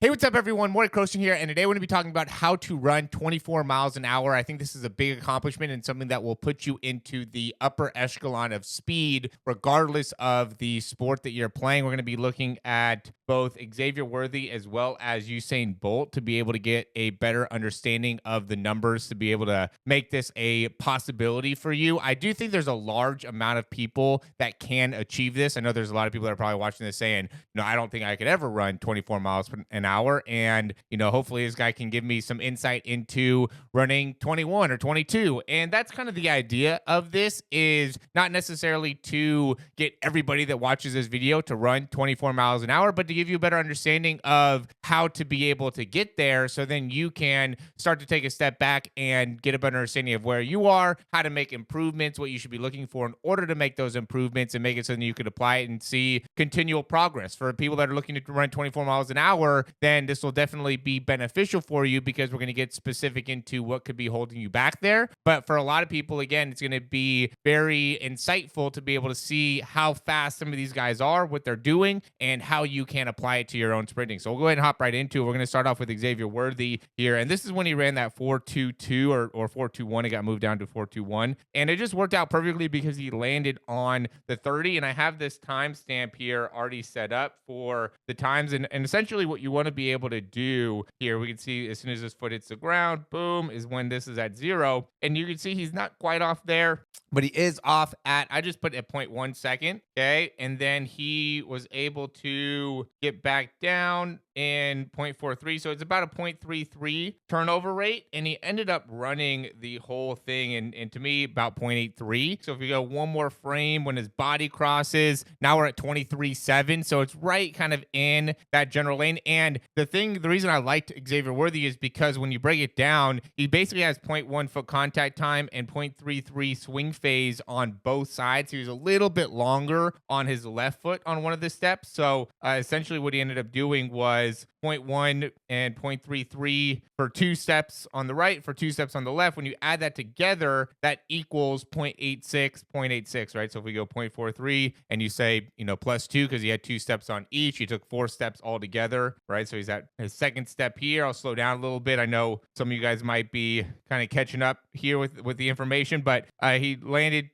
Hey, what's up, everyone? Morey here, and today we're going to be talking about how to run 24 miles an hour. I think this is a big accomplishment and something that will put you into the upper echelon of speed, regardless of the sport that you're playing. We're going to be looking at both Xavier Worthy as well as Usain Bolt to be able to get a better understanding of the numbers to be able to make this a possibility for you. I do think there's a large amount of people that can achieve this. I know there's a lot of people that are probably watching this saying, no, I don't think I could ever run 24 miles an hour. And, hopefully this guy can give me some insight into running 21 or 22. And that's kind of the idea of this, is not necessarily to get everybody that watches this video to run 24 miles an hour, but to give you a better understanding of how to be able to get there. So then you can start to take a step back and get a better understanding of where you are, how to make improvements, what you should be looking for in order to make those improvements and make it so that you could apply it and see continual progress. For people that are looking to run 24 miles an hour, then this will definitely be beneficial for you, because we're going to get specific into what could be holding you back there. But for a lot of people, again, it's going to be very insightful to be able to see how fast some of these guys are, what they're doing, and how you can apply it to your own sprinting. So we'll go ahead and hop right into it. We're going to start off with Xavier Worthy here. And this is when he ran that 4.22 or 4.21. It got moved down to 4.21. And it just worked out perfectly because he landed on the 30. And I have this timestamp here already set up for the times. And essentially what you want to be able to do here, we can see as soon as his foot hits the ground, boom, is when this is at 0. And you can see he's not quite off there, but he is off at, I just put at 0.1 second. Okay. And then he was able to get back down in 0.43. So it's about a 0.33 turnover rate. And he ended up running the whole thing and to me about 0.83. So if you go one more frame when his body crosses, now we're at 23.7. So it's right kind of in that general lane. And the reason I liked Xavier Worthy is because when you break it down, he basically has 0.1 foot contact time and 0.33 swing phase on both sides. He was a little bit longer on his left foot on one of the steps. So essentially what he ended up doing was 0.1 and 0.33 for 2 steps on the right, for 2 steps on the left. When you add that together, that equals 0.86, right? So if we go 0.43 and you say, plus 2, because he had 2 steps on each, he took 4 steps altogether, right? So he's at his second step here. I'll slow down a little bit. I know some of you guys might be kind of catching up here with the information, but he landed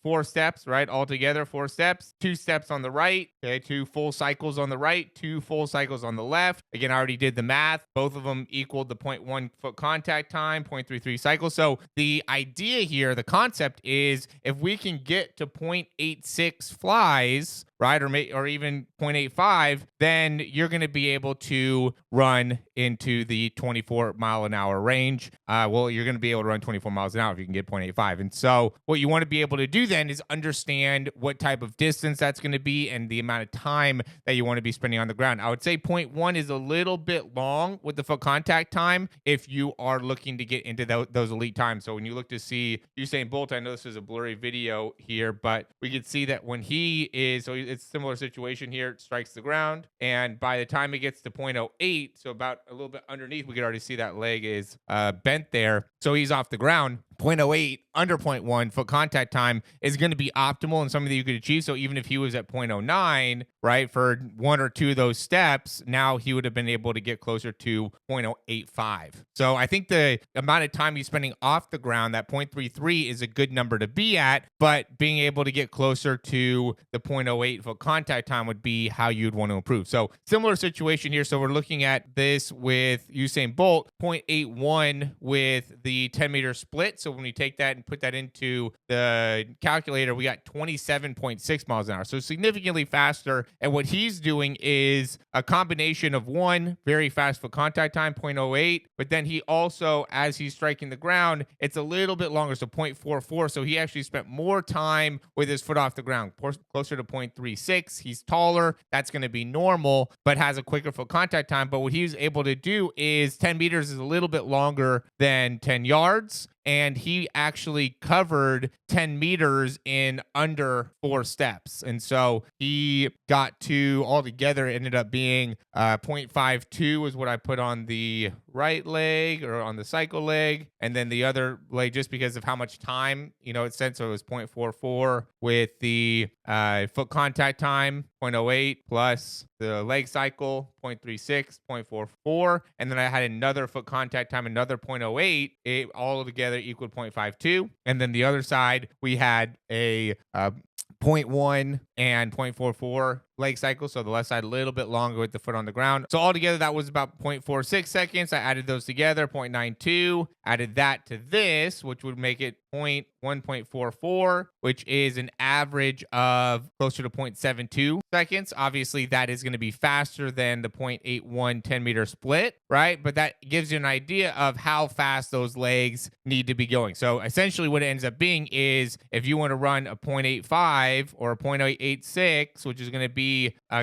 4 steps, right? Altogether, 4 steps, 2 steps on the right, okay, 2 full cycles on the right, 2 full cycles on the left. Again, I already did the math. Both of them equaled the 0.1 foot contact time, 0.33 cycles. So the idea here, the concept is, if we can get to 0.86 flies, right, or even 0.85, then you're going to be able to run into the 24 mile an hour range. You're going to be able to run 24 miles an hour if you can get 0.85. And so what you want to be able to do then is understand what type of distance that's going to be and the amount of time that you want to be spending on the ground. I would say 0.1 is a little bit long with the foot contact time if you are looking to get into those elite times. So when you look to see Usain Bolt, I know this is a blurry video here, but we can see that when he is, so it's a similar situation here, it strikes the ground, and by the time it gets to 0.08, so about a little bit underneath, we could already see that leg is bent there. So he's off the ground. 0.08 under 0.1 foot contact time is going to be optimal and something that you could achieve. So even if he was at 0.09, right, for 1 or 2 of those steps, now he would have been able to get closer to 0.085. So I think the amount of time he's spending off the ground, that 0.33, is a good number to be at, but being able to get closer to the 0.08 foot contact time would be how you'd want to improve. So similar situation here. So we're looking at this with Usain Bolt, 0.81 with the 10-meter split. So when we take that and put that into the calculator, we got 27.6 miles an hour. So significantly faster. And what he's doing is a combination of, one, very fast foot contact time, 0.08, but then he also, as he's striking the ground, it's a little bit longer, so 0.44. So he actually spent more time with his foot off the ground, closer to 0.36. He's taller. That's going to be normal, but has a quicker foot contact time. But what he was able to do is 10 meters is a little bit longer than 10 yards. And he actually covered 10 meters in under 4 steps. And so he got to, altogether, ended up being 0.52 is what I put on the right leg or on the cycle leg, and then the other leg just because of how much time, it said. So it was 0.44 with the foot contact time, 0.08 plus the leg cycle, 0.36, 0.44. And then I had another foot contact time, another 0.08. It all together equaled 0.52. And then the other side, we had a zero point 0.1 and 0.44 leg cycle. So the left side a little bit longer with the foot on the ground. So altogether, that was about 0.46 seconds. I added those together, 0.92, added that to this, which would make it 1.44, which is an average of closer to 0.72 seconds. Obviously, that is going to be faster than the 0.81 10-meter split, right? But that gives you an idea of how fast those legs need to be going. So essentially what it ends up being is if you want to run a 0.85 or a 0.86, which is going to be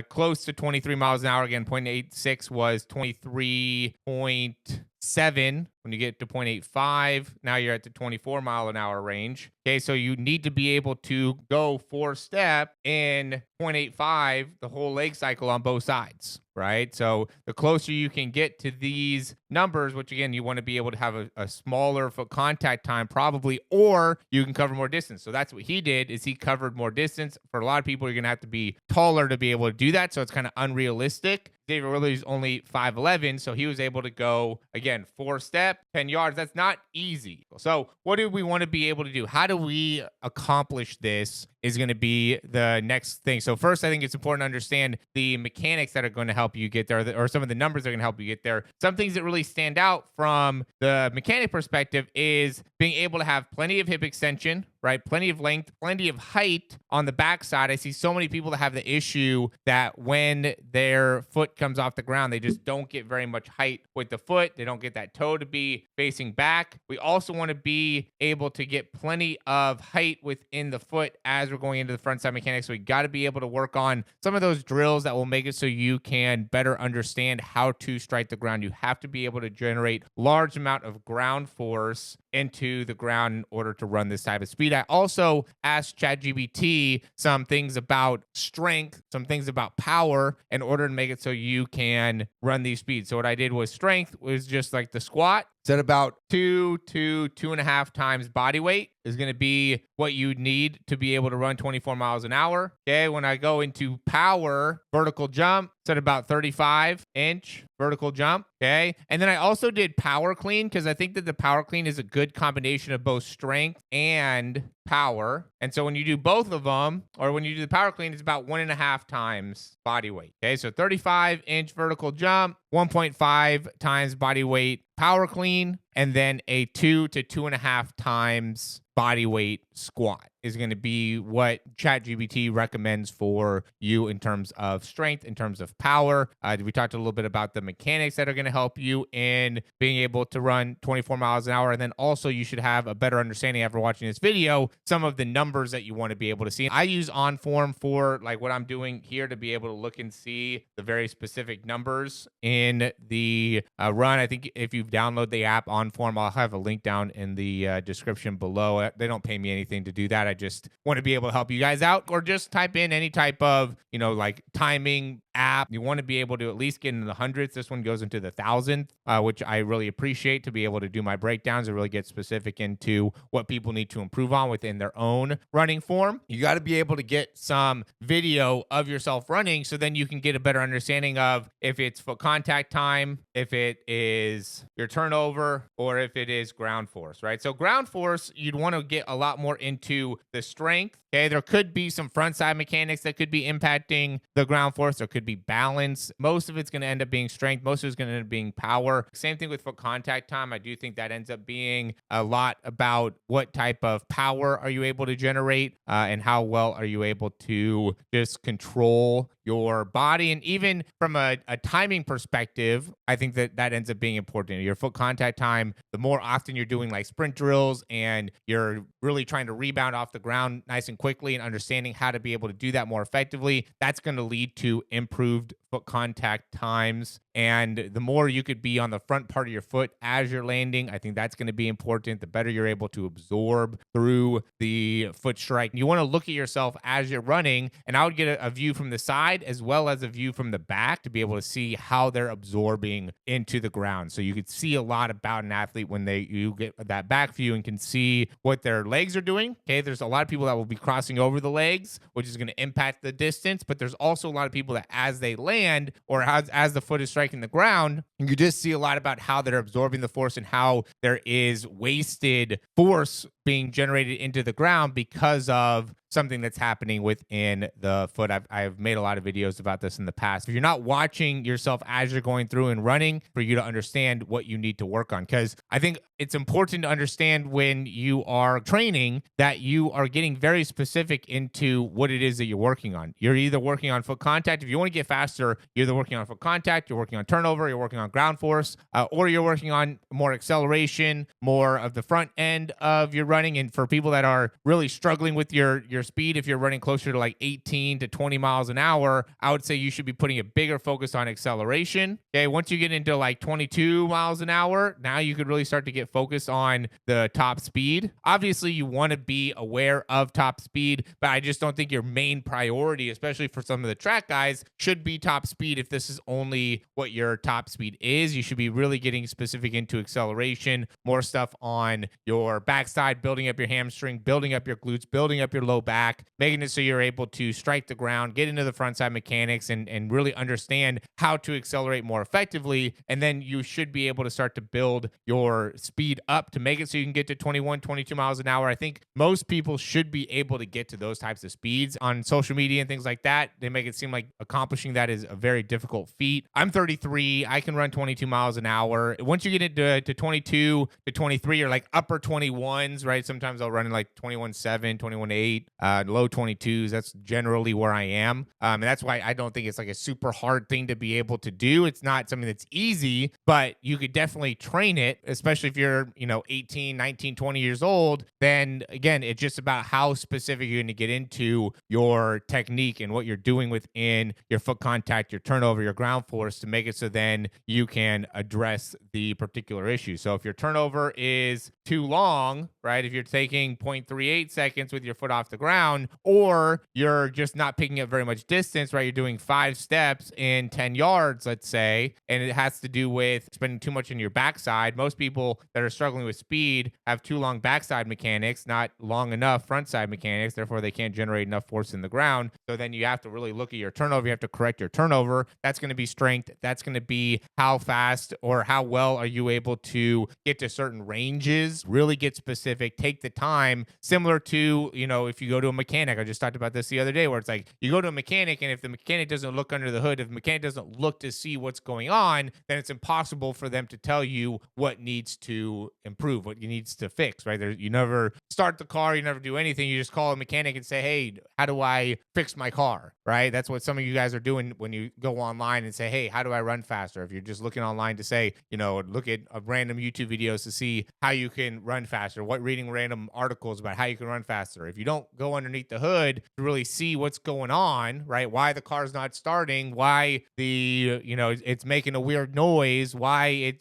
close to 23 miles an hour. Again, 0.86 was 23.7. When you get to 0.85, now you're at the 24-mile-an-hour range. Okay, so you need to be able to go 4-step in 0.85 the whole leg cycle on both sides, right? So the closer you can get to these numbers, which again, you want to be able to have a smaller foot contact time probably, or you can cover more distance. So that's what he did, is he covered more distance. For a lot of people, you're going to have to be taller to be able to do that. So it's kind of unrealistic. Xavier Worthy's only 5'11", so he was able to go, again, 4-step, 10 yards. That's not easy. So what do we want to be able to do? How do we accomplish this is going to be the next thing. So first, I think it's important to understand the mechanics that are going to help you get there, or some of the numbers that are going to help you get there. Some things that really stand out from the mechanic perspective is being able to have plenty of hip extension, right? Plenty of length, plenty of height on the backside. I see so many people that have the issue that when their foot comes off the ground, they just don't get very much height with the foot. They don't get that toe to be facing back. We also want to be able to get plenty of height within the foot as we're going into the front side mechanics. So we got to be able to work on some of those drills that will make it so you can better understand how to strike the ground. You have to be able to generate large amount of ground force into the ground in order to run this type of speed. I also asked ChatGPT some things about strength, some things about power in order to make it so you can run these speeds. So what I did was strength was just like the squat. Said about 2 to 2.5 times body weight is going to be what you need to be able to run 24 miles an hour. Okay, when I go into power, vertical jump, said about 35-inch vertical jump. Okay, and then I also did power clean because I think that the power clean is a good combination of both strength and power. And so when you do both of them, or when you do the power clean, it's about 1.5 times body weight. Okay, so 35-inch vertical jump, 1.5 times body weight power clean, and then a 2 to 2.5 times body weight squat is going to be what ChatGPT recommends for you in terms of strength, in terms of power. We talked a little bit about the mechanics that are going to help you in being able to run 24 miles an hour. And then also you should have a better understanding after watching this video, some of the numbers that you want to be able to see. I use ONFORM for like what I'm doing here to be able to look and see the very specific numbers in the run. I think if you download the app ONFORM, I'll have a link down in the description below. They don't pay me anything to do that. I just want to be able to help you guys out, or just type in any type of, like timing app. You want to be able to at least get into the hundredths. This one goes into the thousandth, which I really appreciate to be able to do my breakdowns and really get specific into what people need to improve on within their own running form. You got to be able to get some video of yourself running so then you can get a better understanding of if it's foot contact time, if it is your turnover, or if it is ground force, right? So ground force, you'd want to get a lot more into the strength. Okay, there could be some front side mechanics that could be impacting the ground force. There could be balance. Most of it's going to end up being strength. Most of it's going to end up being power. Same thing with foot contact time. I do think that ends up being a lot about what type of power are you able to generate, and how well are you able to just control your body. And even from a timing perspective, I think that ends up being important. Your foot contact time, the more often you're doing like sprint drills and you're really trying to rebound off the ground nice and quickly and understanding how to be able to do that more effectively, that's going to lead to improved improved foot contact times. And the more you could be on the front part of your foot as you're landing, I think that's going to be important. The better you're able to absorb through the foot strike. You want to look at yourself as you're running, and I would get a view from the side as well as a view from the back to be able to see how they're absorbing into the ground. So you could see a lot about an athlete when you get that back view and can see what their legs are doing. Okay, there's a lot of people that will be crossing over the legs, which is going to impact the distance, but there's also a lot of people that as they land or as the foot is striking the ground, you just see a lot about how they're absorbing the force and how there is wasted force being generated into the ground because of something that's happening within the foot. I've made a lot of videos about this in the past. If you're not watching yourself as you're going through and running, for you to understand what you need to work on, because I think it's important to understand when you are training that you are getting very specific into what it is that you're working on. You're either working on foot contact. If you want to get faster, you're either working on foot contact, you're working on turnover, you're working on ground force, or you're working on more acceleration, more of the front end of your running. And for people that are really struggling with your speed, if you're running closer to like 18 to 20 miles an hour, I would say you should be putting a bigger focus on acceleration. Okay, once you get into like 22 miles an hour, now you could really start to get focused on the top speed. Obviously, you want to be aware of top speed, but I just don't think your main priority, especially for some of the track guys, should be top speed. If this is only what your top speed is, you should be really getting specific into acceleration, more stuff on your backside, building up your hamstring, building up your glutes, building up your low back, making it so you're able to strike the ground, get into the front side mechanics, and really understand how to accelerate more effectively. And then you should be able to start to build your speed up to make it so you can get to 21, 22 miles an hour. I think most people should be able to get to those types of speeds. On social media and things like that, they make it seem like accomplishing that is a very difficult feat. I'm 33. I can run 22 miles an hour. Once you get into 22 to 23 or like upper 21s, right? Sometimes I'll run in like 21.7, 21.8, low 22s. That's generally where I am. And that's why I don't think it's like a super hard thing to be able to do. It's not something that's easy, but you could definitely train it, especially if you're, 18, 19, 20 years old. Then again, it's just about how specific you're going to get into your technique and what you're doing within your foot contact, your turnover, your ground force to make it so then you can address the particular issue. So if your turnover is too long, right? If you're taking 0.38 seconds with your foot off the ground, or you're just not picking up very much distance, right? You're doing 5 steps in 10 yards, let's say, and it has to do with spending too much in your backside. Most people that are struggling with speed have too long backside mechanics, not long enough front side mechanics. Therefore, they can't generate enough force in the ground. So then you have to really look at your turnover. You have to correct your turnover. That's going to be strength. That's going to be how fast or how well are you able to get to certain ranges, really get specific, take the time, similar to, if you go to a mechanic. I just talked about this the other day where it's like you go to a mechanic, and if the mechanic doesn't look under the hood, if the mechanic doesn't look to see what's going on, then it's impossible for them to tell you what needs to improve, what you needs to fix, right? You never start the car, you never do anything. You just call a mechanic and say, hey, how do I fix my car, right? That's what some of you guys are doing when you go online and say, hey, how do I run faster? If you're just looking online to say, look at random YouTube videos to see how you can run faster, reading random articles about how you can run faster. If you don't go underneath the hood to really see what's going on, right? Why the car's not starting, why it's making a weird noise, why it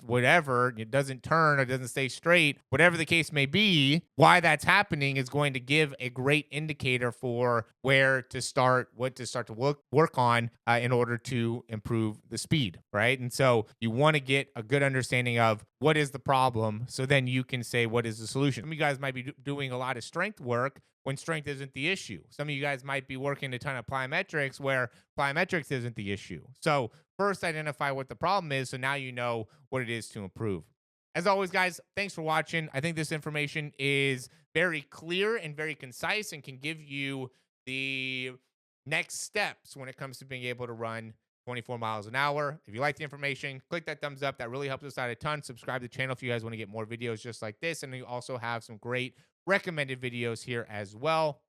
doesn't turn or doesn't stay straight, whatever the case may be, why that's happening is going to give a great indicator for where to start, what to start to work on in order to improve the speed, right? And so you want to get a good understanding of what is the problem, so then you can say what is the solution. Some of you guys might be doing a lot of strength work when strength isn't the issue. Some of you guys might be working a ton of plyometrics where plyometrics isn't the issue. So first identify what the problem is, so now you know what it is to improve. As always, guys, thanks for watching. I think this information is very clear and very concise and can give you the next steps when it comes to being able to run 24 miles an hour. If you like the information, click that thumbs up. That really helps us out a ton. Subscribe to the channel if you guys want to get more videos just like this. And we also have some great recommended videos here as well.